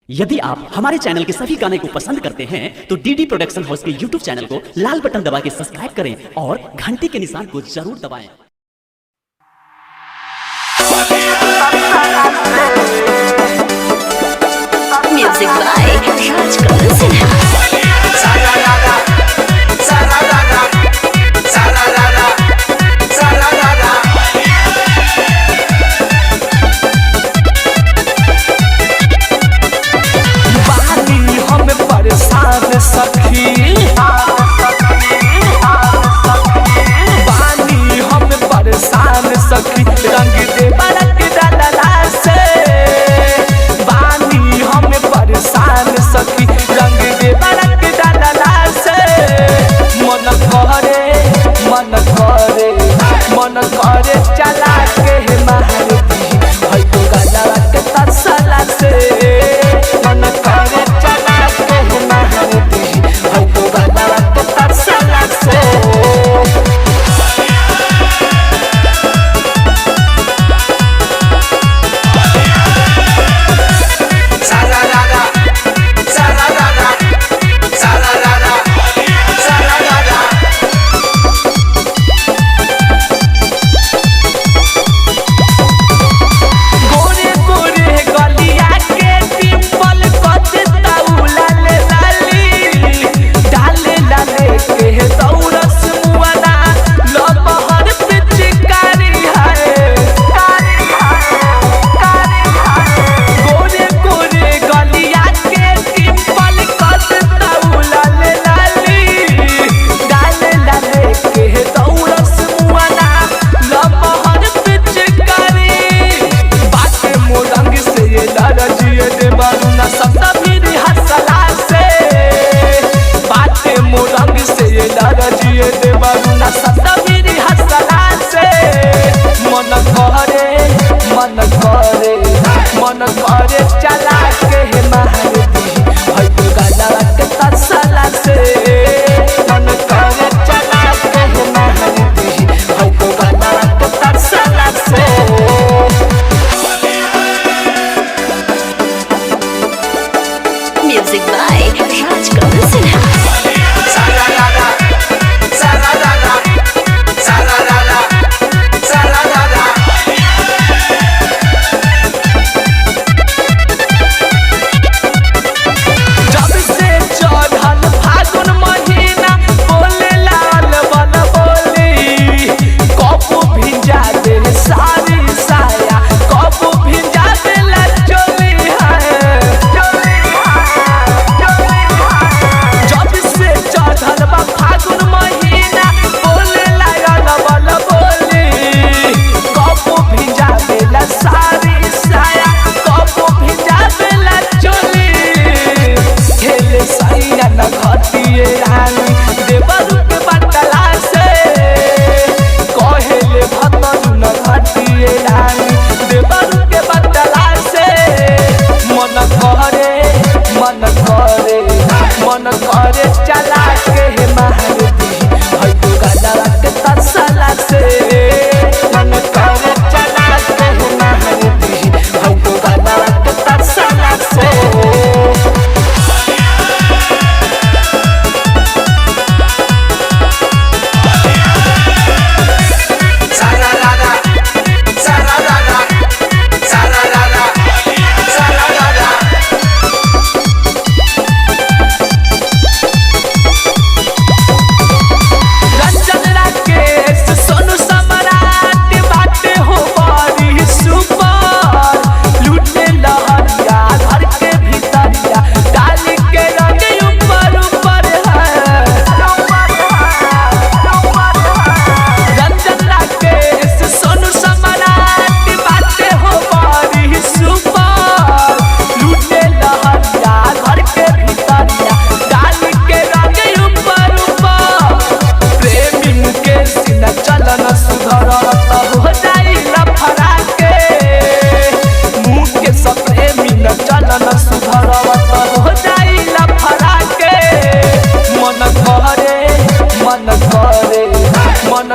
यदि आप हमारे चैनल के सभी गाने को पसंद करते हैं तो डीडी प्रोडक्शन हाउस के यूट्यूब चैनल को लाल बटन दबा के सब्सक्राइब करें और घंटी के निशान को जरूर दबाएं। Music by Rajkumar Sinha. मन करे चला के मारती है तो गला के तसला से मन करे चला के मारती है तो गला के तसला से मन करे चला के मारती है तो गला के तसला से मन करे चला के मारती है तो गला के तसला से Music by Rajkumar Sinha. मन करे चला के मारती है तो गला के तसला से मन करे चला के मारती है तो गला के तसला से मन